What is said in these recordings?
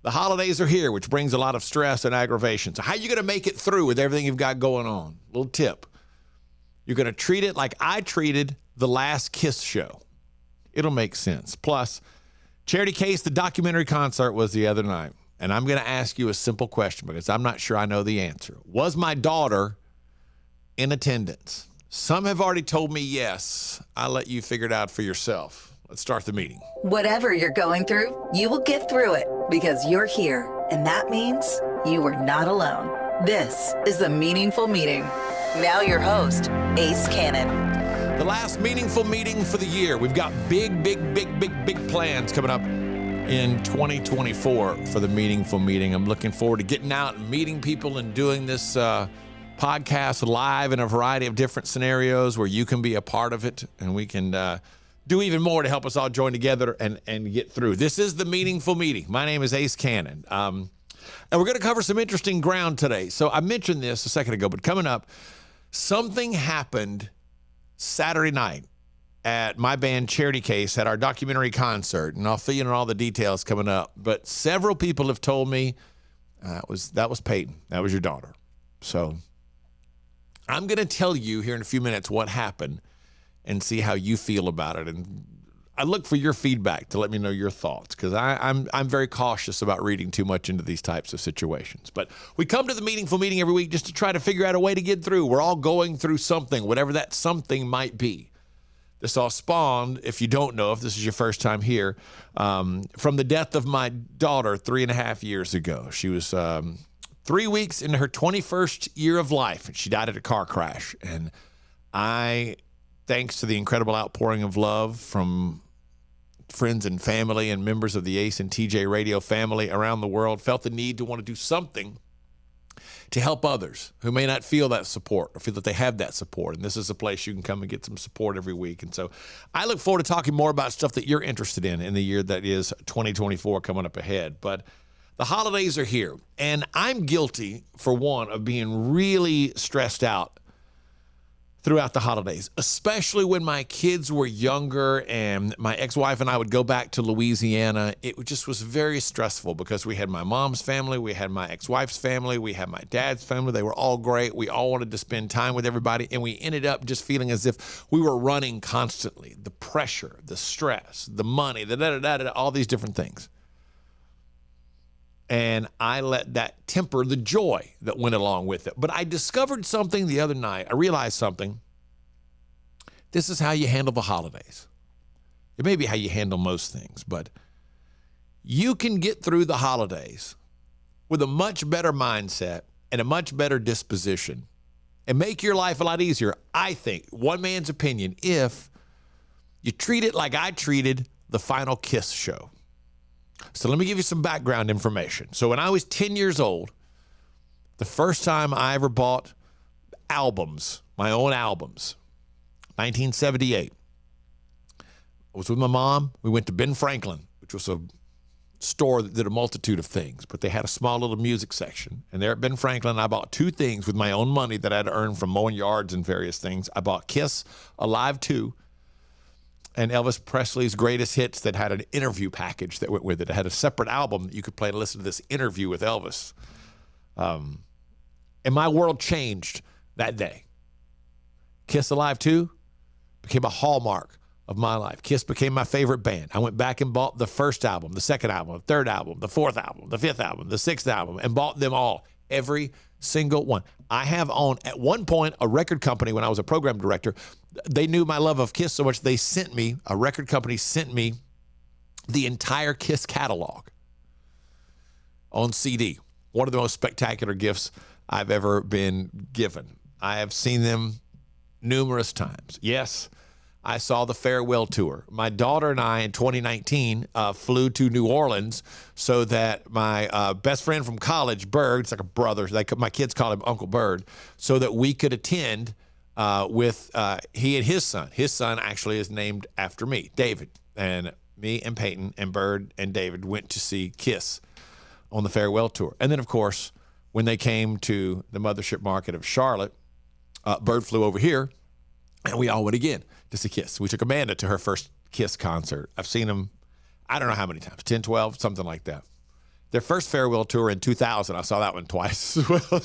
The holidays are here, which brings a lot of stress and aggravation. So how are you going to make it through with everything you've got going on? Little tip. You're going to treat it like I treated the last Kiss show. It'll make sense. Plus, Charity Case, the documentary concert was the other night. And I'm going to ask you a simple question because I'm not sure I know the answer. Was my daughter in attendance? Some have already told me yes. I'll let you figure it out for yourself. Let's start the meeting. Whatever you're going through, you will get through it because you're here. And that means you are not alone. This is the Meaningful Meeting. Now your host, Ace Cannon. The last meaningful meeting for the year. We've got big plans coming up in 2024 for the Meaningful Meeting. I'm looking forward to getting out and meeting people and doing this podcast live in a variety of different scenarios where you can be a part of it and we can do even more to help us all join together and get through. This is the Meaningful Meeting. My name is Ace Cannon. And we're going to cover some interesting ground today. So I mentioned this a second ago, but coming up, something happened Saturday night at my band Charity Case at our documentary concert. And I'll fill you in on all the details coming up. But several people have told me that was Peyton. That was your daughter. So I'm going to tell you here in a few minutes what happened and see how you feel about it. And I look for your feedback to let me know your thoughts because I'm very cautious about reading too much into these types of situations. But we come to the Meaningful Meeting every week just to try to figure out a way to get through. We're all going through something, whatever that something might be. This all spawned, if you don't know, if this is your first time here, from the death of my daughter 3.5 years ago. She was 3 weeks into her 21st year of life, and she died at a car crash. And thanks to the incredible outpouring of love from friends and family and members of the Ace and TJ radio family around the world, felt the need to want to do something to help others who may not feel that support or feel that they have that support. And this is a place you can come and get some support every week. And so I look forward to talking more about stuff that you're interested in the year that is 2024 coming up ahead. But the holidays are here, and I'm guilty, for one, of being really stressed out throughout the holidays, especially when my kids were younger and my ex-wife and I would go back to Louisiana. It just was very stressful because we had my mom's family, we had my ex-wife's family, we had my dad's family. They were all great. We all wanted to spend time with everybody, and we ended up just feeling as if we were running constantly. The pressure, the stress, the money, all these different things. And I let that temper the joy that went along with it. But I discovered something the other night. I realized something. This is how you handle the holidays. It may be how you handle most things, but you can get through the holidays with a much better mindset and a much better disposition and make your life a lot easier, I think, one man's opinion, if you treat it like I treated the final Kiss show. So let me give you some background information. So when I was 10 years old, the first time I ever bought albums, my own albums, 1978, I was with my mom. We went to Ben Franklin, which was a store that did a multitude of things, but they had a small little music section. And there at Ben Franklin, I bought 2 things with my own money that I'd earned from mowing yards and various things. I bought Kiss Alive 2. And Elvis Presley's Greatest Hits that had an interview package that went with it. It had a separate album that you could play to listen to this interview with Elvis. And my world changed that day. Kiss Alive 2 became a hallmark of my life. Kiss became my favorite band. I went back and bought the first album, the second album, the third album, the fourth album, the fifth album, the sixth album, and bought them all, every single one. I have owned, at one point, a record company when I was a program director. They knew my love of Kiss so much, a record company sent me the entire Kiss catalog on CD. One of the most spectacular gifts I've ever been given. I have seen them numerous times. Yes, I saw the farewell tour. My daughter and I in 2019 flew to New Orleans so that my best friend from college, Bird, it's like a brother, my kids call him Uncle Bird, so that we could attend with he and his son. His son actually is named after me, David. And me and Peyton and Bird and David went to see Kiss on the farewell tour. And then, of course, when they came to the mothership market of Charlotte, Bird flew over here, and we all went again to see Kiss. We took Amanda to her first Kiss concert. I've seen them, I don't know how many times, 10, 12, something like that. Their first farewell tour in 2000, I saw that one twice as well.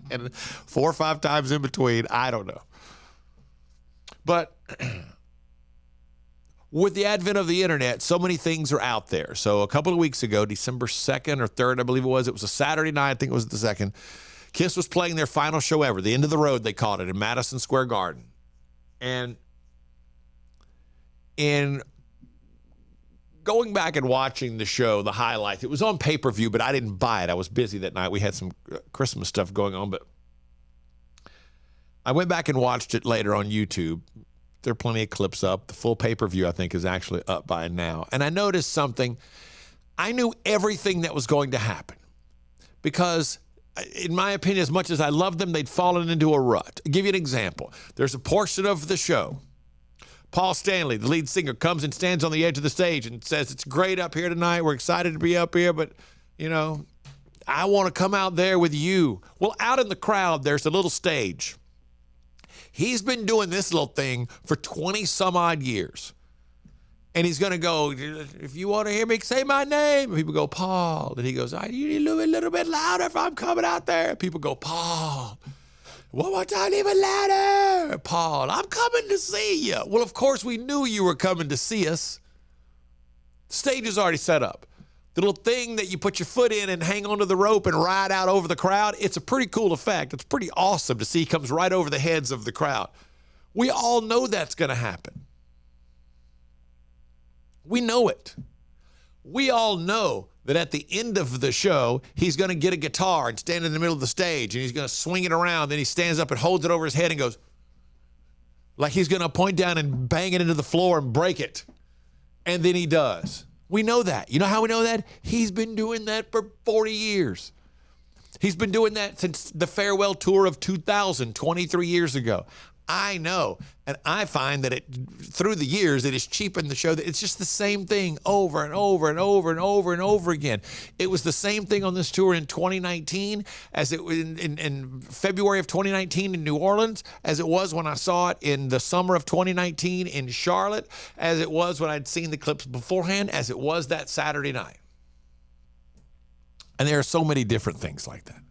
And 4 or 5 times in between, I don't know. But with the advent of the internet, so many things are out there. So a couple of weeks ago, December 2nd or 3rd, I believe it was a Saturday night, I think it was the 2nd, Kiss was playing their final show ever, the end of the road, they called it, in Madison Square Garden. And in going back and watching the show, the highlights, it was on pay-per-view, but I didn't buy it. I was busy that night. We had some Christmas stuff going on, but I went back and watched it later on YouTube. There are plenty of clips up. The full pay-per-view, I think, is actually up by now. And I noticed something. I knew everything that was going to happen because, in my opinion, as much as I love them, they'd fallen into a rut. I'll give you an example. There's a portion of the show. Paul Stanley, the lead singer, comes and stands on the edge of the stage and says, "It's great up here tonight. We're excited to be up here, but, I want to come out there with you." Well, out in the crowd, there's a little stage. He's been doing this little thing for 20 some odd years. And he's going to go, "If you want to hear me say my name," and people go, "Paul." And he goes, "You need to be a little bit louder if I'm coming out there." People go, "Paul. One more time, even louder." "Paul, I'm coming to see you." Well, of course, we knew you were coming to see us. The stage is already set up. The little thing that you put your foot in and hang onto the rope and ride out over the crowd, it's a pretty cool effect. It's pretty awesome to see. He comes right over the heads of the crowd. We all know that's going to happen. We know it. We all know that at the end of the show, he's going to get a guitar and stand in the middle of the stage, and he's going to swing it around. Then he stands up and holds it over his head and goes, like he's going to point down and bang it into the floor and break it. And then he does. We know that. You know how we know that? He's been doing that for 40 years. He's been doing that since the farewell tour of 2000, 23 years ago. I know, and I find that through the years, it has cheapened the show. That it's just the same thing over and over and over and over and over again. It was the same thing on this tour in 2019 as it was in February of 2019 in New Orleans, as it was when I saw it in the summer of 2019 in Charlotte, as it was when I'd seen the clips beforehand, as it was that Saturday night. And there are so many different things like that.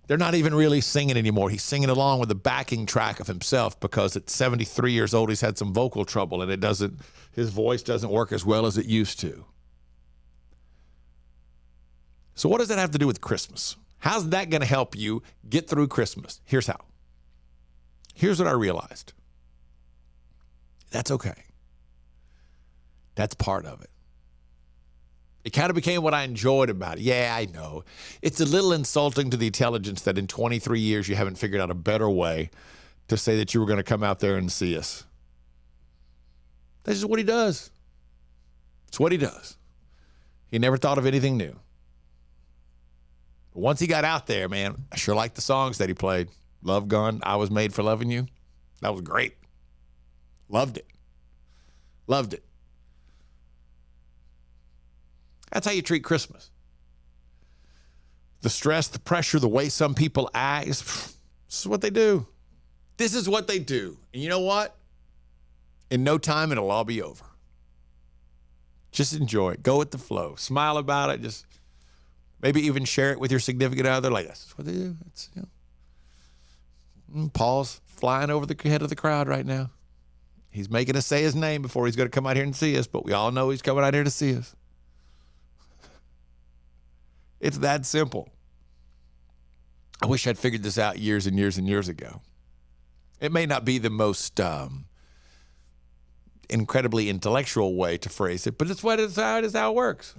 They're not even really singing anymore. He's singing along with the backing track of himself because at 73 years old, he's had some vocal trouble and his voice doesn't work as well as it used to. So what does that have to do with Christmas? How's that going to help you get through Christmas? Here's how. Here's what I realized. That's okay. That's part of it. It kind of became what I enjoyed about it. Yeah, I know. It's a little insulting to the intelligence that in 23 years you haven't figured out a better way to say that you were going to come out there and see us. That's just what he does. It's what he does. He never thought of anything new. But once he got out there, man, I sure liked the songs that he played. Love Gun, I Was Made for Loving You. That was great. Loved it. Loved it. That's how you treat Christmas. The stress, the pressure, the way some people act, this is what they do. This is what they do. And you know what? In no time, it'll all be over. Just enjoy it. Go with the flow. Smile about it. Just maybe even share it with your significant other. Like, that's what they do. It's, Paul's flying over the head of the crowd right now. He's making us say his name before he's going to come out here and see us, but we all know he's coming out here to see us. It's that simple. I wish I'd figured this out years and years and years ago. It may not be the most incredibly intellectual way to phrase it, but it's how it works.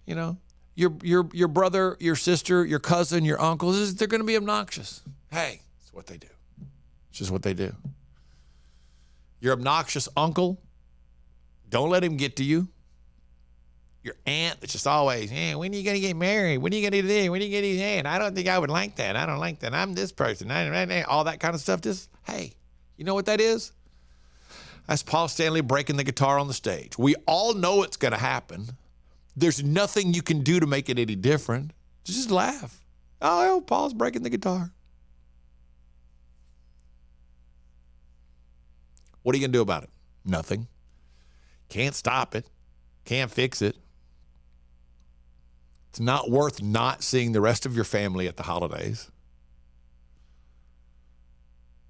You know, your brother, your sister, your cousin, your uncle, they're going to be obnoxious. Hey, it's what they do. It's just what they do. Your obnoxious uncle, don't let him get to you. Your aunt that's just always, hey, when are you going to get married? When are you going to do this? When are you going to do that? I don't think I would like that. I don't like that. I'm this person. All that kind of stuff. Just, hey, you know what that is? That's Paul Stanley breaking the guitar on the stage. We all know it's going to happen. There's nothing you can do to make it any different. Just laugh. Oh, Paul's breaking the guitar. What are you going to do about it? Nothing. Can't stop it. Can't fix it. It's not worth not seeing the rest of your family at the holidays.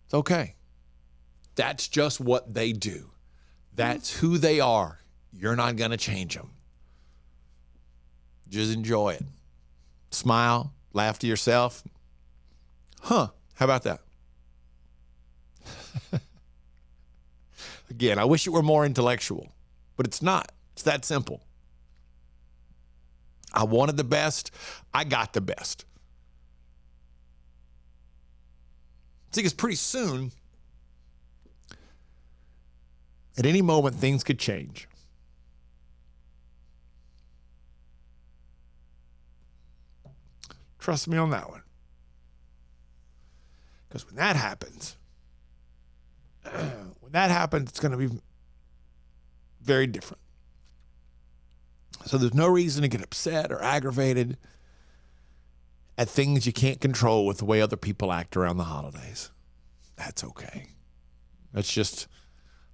It's okay. That's just what they do. That's who they are. You're not going to change them. Just enjoy it. Smile, laugh to yourself. How about that? Again, I wish it were more intellectual, but it's not. It's that simple. I wanted the best. I got the best. See, because pretty soon, at any moment, things could change. Trust me on that one. Because when that happens, it's going to be very different. So there's no reason to get upset or aggravated at things you can't control with the way other people act around the holidays. That's okay. That's just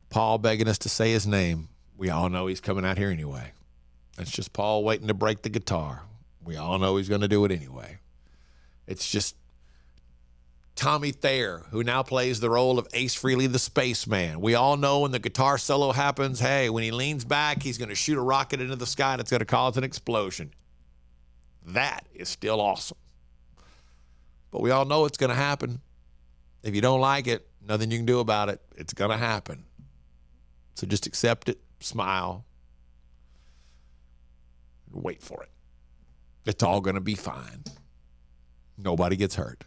Paul begging us to say his name. We all know he's coming out here anyway. That's just Paul waiting to break the guitar. We all know he's going to do it anyway. It's just Tommy Thayer, who now plays the role of Ace Frehley, the spaceman. We all know when the guitar solo happens, hey, when he leans back, he's going to shoot a rocket into the sky and it's going to cause an explosion. That is still awesome. But we all know it's going to happen. If you don't like it, nothing you can do about it. It's going to happen. So just accept it, smile, and wait for it. It's all going to be fine. Nobody gets hurt.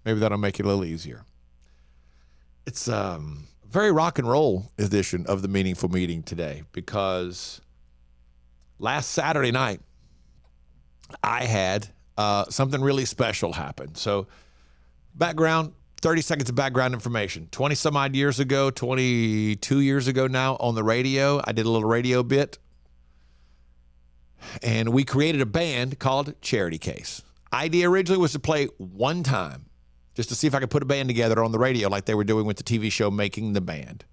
Maybe that'll make it a little easier. It's a very rock and roll edition of the Meaningful Meeting today because last Saturday night, I had something really special happen. So background, 30 seconds of background information. 20 some odd years ago, 22 years ago now on the radio, I did a little radio bit. And we created a band called Charity Case. Idea originally was to play one time, just to see if I could put a band together on the radio like they were doing with the TV show Making the Band.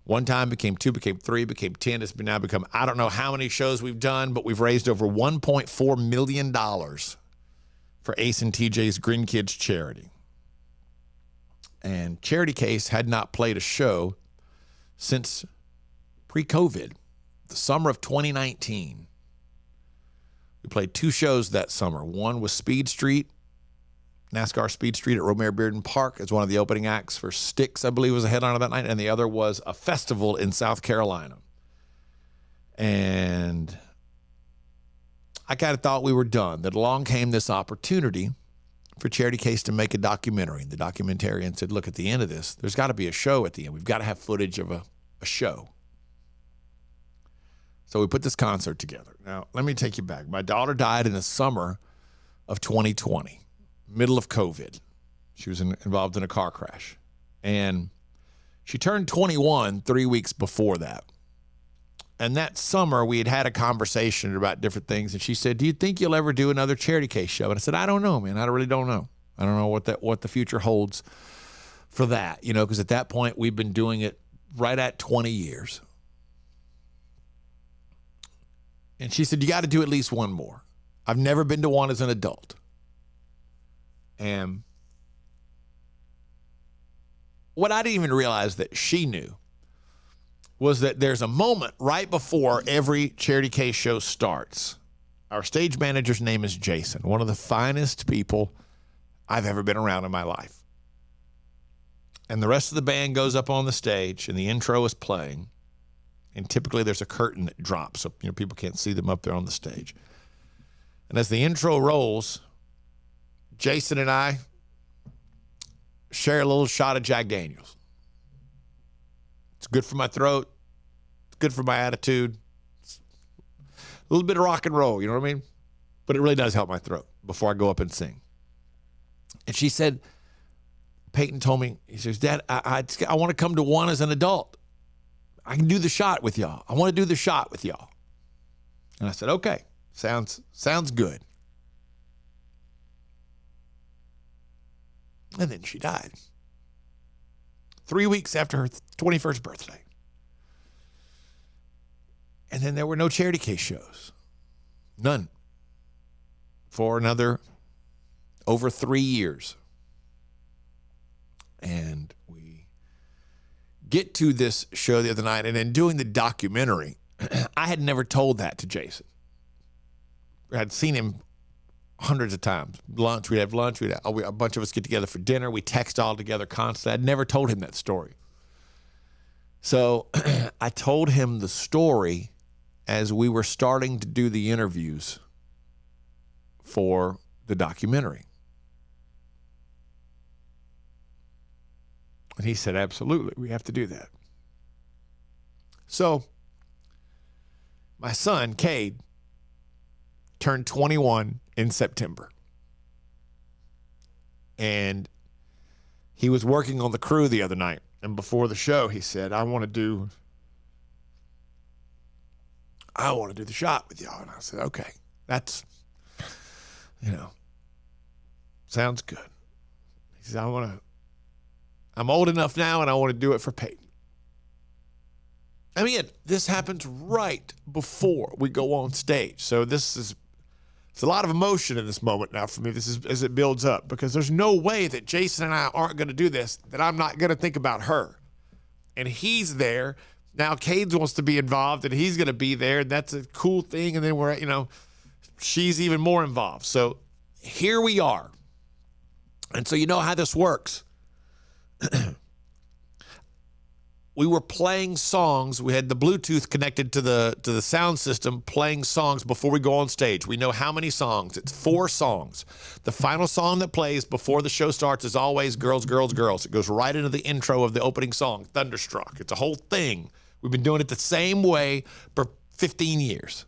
One time became 2, became 3, became 10. It's now become, I don't know how many shows we've done, but we've raised over $1.4 million for Ace and TJ's Grin Kids charity. And Charity Case had not played a show since pre-COVID, the summer of 2019. We played 2 shows that summer. One was Speed Street, NASCAR Speed Street at Romare Bearden Park as one of the opening acts for Styx, I believe, was a headliner that night. And the other was a festival in South Carolina. And I kind of thought we were done. That along came this opportunity for Charity Case to make a documentary. The documentarian said, look, at the end of this, there's got to be a show at the end. We've got to have footage of a show. So we put this concert together. Now, let me take you back. My daughter died in the summer of 2020, middle of COVID. She was involved in a car crash. And she turned 21 3 weeks before that. And that summer, we had a conversation about different things. And she said, do you think you'll ever do another Charity Case show? And I said, I don't know, man. I really don't know. I don't know what the future holds for that, because at that point, we've been doing it right at 20 years. And she said, you got to do at least one more. I've never been to one as an adult. And what I didn't even realize that she knew was that there's a moment right before every Charity Case show starts. Our stage manager's name is Jason, one of the finest people I've ever been around in my life. And the rest of the band goes up on the stage and the intro is playing. And typically there's a curtain that drops so people can't see them up there on the stage. And as the intro rolls, Jason and I share a little shot of Jack Daniels. It's good for my throat. It's good for my attitude. It's a little bit of rock and roll, you know what I mean? But it really does help my throat before I go up and sing. And she said, Peyton told me, he says, Dad, I want to come to one as an adult. I can do the shot with y'all. I want to do the shot with y'all. And I said, okay, sounds good. And then she died 3 weeks after her 21st birthday. And then there were no charity case shows. None. For another over 3 years. And we get to this show the other night, and in doing the documentary, I had never told that to Jason. I'd seen him hundreds of times. We'd have lunch, a bunch of us get together for dinner, we text all together constantly. I'd never told him that story. So I told him the story as we were starting to do the interviews for the documentary. And he said, absolutely, we have to do that. So my son, Cade, turned 21 in September. And he was working on the crew the other night. And before the show, he said, I want to do the shot with y'all. And I said, okay, that's, sounds good. He said, I'm old enough now and I want to do it for Peyton. I mean, this happens right before we go on stage. So it's a lot of emotion in this moment now for me. This is as it builds up, because there's no way that Jason and I aren't going to do this, that I'm not going to think about her. And he's there. Now Cade wants to be involved and he's going to be there. And that's a cool thing. And then she's even more involved. So here we are. And so you know how this works. We were playing songs. We had the Bluetooth connected to the sound system, playing songs before we go on stage. We know how many songs. It's 4 songs. The final song that plays before the show starts is always Girls, Girls, Girls. It goes right into the intro of the opening song, Thunderstruck. It's a whole thing. We've been doing it the same way for 15 years.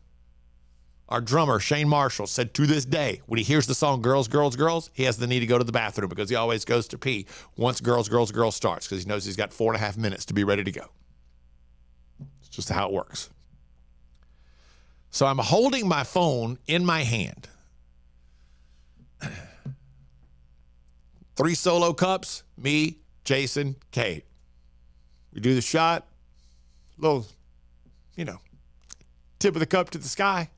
Our drummer, Shane Marshall, said to this day, when he hears the song Girls, Girls, Girls, he has the need to go to the bathroom because he always goes to pee once Girls, Girls, Girls starts, because he knows he's got 4.5 minutes to be ready to go. It's just how it works. So I'm holding my phone in my hand. 3 solo cups, me, Jason, Cade. We do the shot, little, tip of the cup to the sky.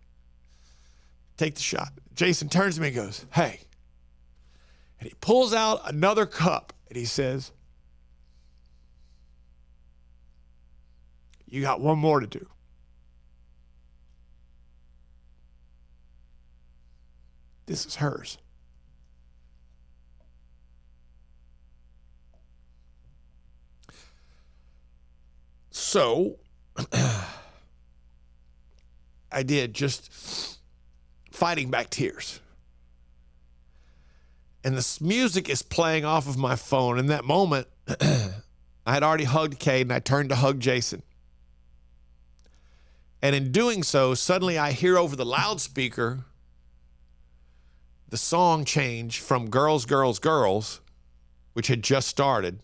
Take the shot. Jason turns to me and goes, hey. And he pulls out another cup and he says, you got one more to do. This is hers. So I did, just fighting back tears. And this music is playing off of my phone. In that moment, I had already hugged Cade and I turned to hug Jason. And in doing so, suddenly I hear over the loudspeaker the song change from Girls, Girls, Girls, which had just started,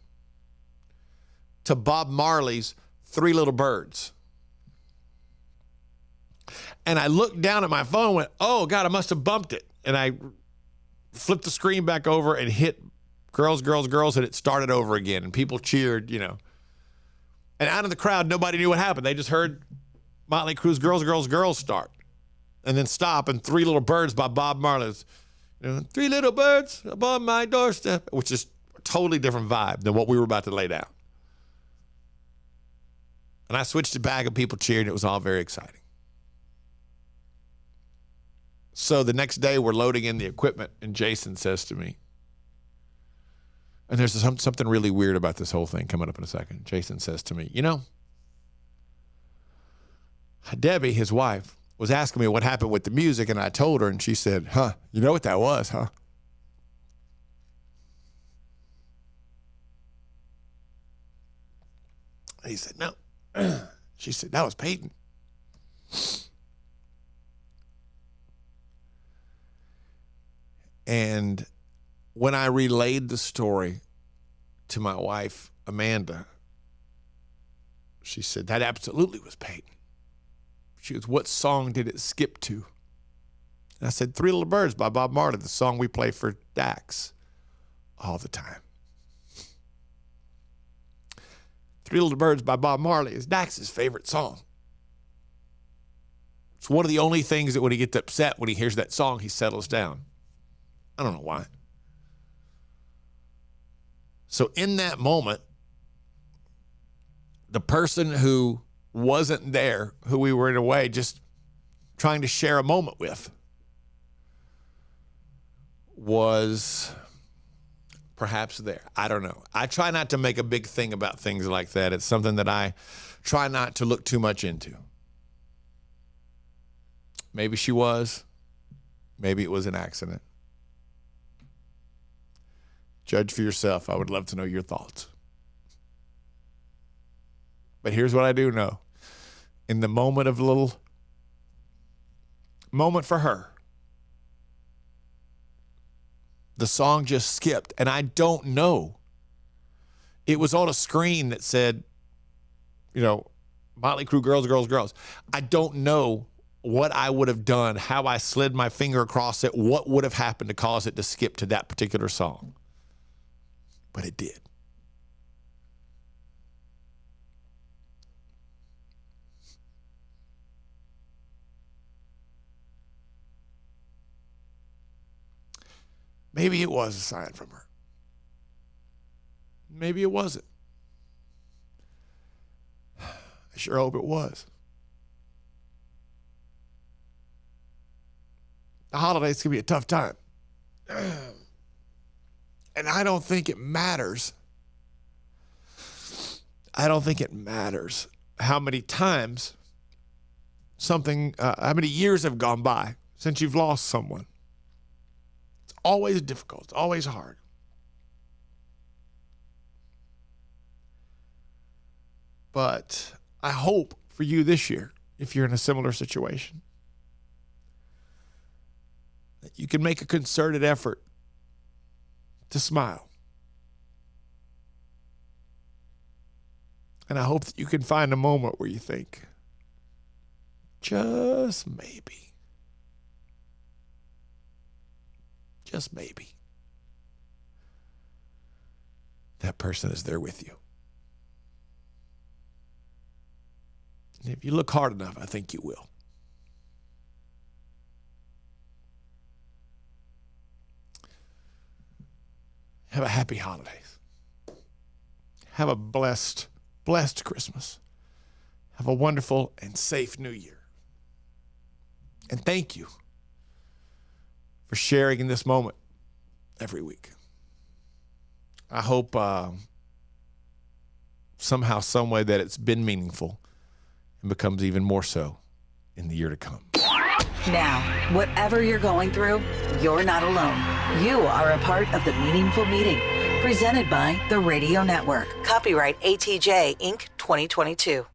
to Bob Marley's 3 Little Birds. And I looked down at my phone and went, oh, God, I must have bumped it. And I flipped the screen back over and hit Girls, Girls, Girls, and it started over again. And people cheered, And out of the crowd, nobody knew what happened. They just heard Motley Crue's Girls, Girls, Girls start and then stop, and 3 Little Birds by Bob Marley's, 3 little birds above my doorstep, which is a totally different vibe than what we were about to lay down. And I switched it back and people cheered, and it was all very exciting. So the next day we're loading in the equipment and Jason says to me, and there's something really weird about this whole thing coming up in a second. Jason says to me, Debbie, his wife, was asking me what happened with the music, and I told her, and she said, you know what that was, huh? And he said, no. She said, that was Peyton. And when I relayed the story to my wife, Amanda, she said, that absolutely was Peyton. She goes, what song did it skip to? And I said, 3 Little Birds by Bob Marley, the song we play for Dax all the time. 3 Little Birds by Bob Marley is Dax's favorite song. It's one of the only things that when he gets upset, when he hears that song, he settles down. I don't know why. So in that moment, the person who wasn't there, who we were in a way just trying to share a moment with, was perhaps there. I don't know. I try not to make a big thing about things like that. It's something that I try not to look too much into. Maybe she was. Maybe it was an accident. Judge for yourself. I would love to know your thoughts. But here's what I do know. In the moment of a little moment for her, the song just skipped, and I don't know. It was on a screen that said, Motley Crue, Girls, Girls, Girls. I don't know what I would have done, how I slid my finger across it, what would have happened to cause it to skip to that particular song. But it did. Maybe it was a sign from her. Maybe it wasn't. I sure hope it was. The holidays can be a tough time. And I don't think it matters. I don't think it matters how many times how many years have gone by since you've lost someone. It's always difficult. It's always hard. But I hope for you this year, if you're in a similar situation, that you can make a concerted effort to smile. And I hope that you can find a moment where you think, just maybe, that person is there with you. And if you look hard enough, I think you will. Have a happy holidays. Have a blessed Christmas. Have a wonderful and safe New Year. And thank you for sharing in this moment every week. I hope somehow, some way that it's been meaningful and becomes even more so in the year to come. Now, whatever you're going through, you're not alone. You are a part of the Meaningful Meeting, presented by the Radio Network. Copyright ATJ Inc. 2022.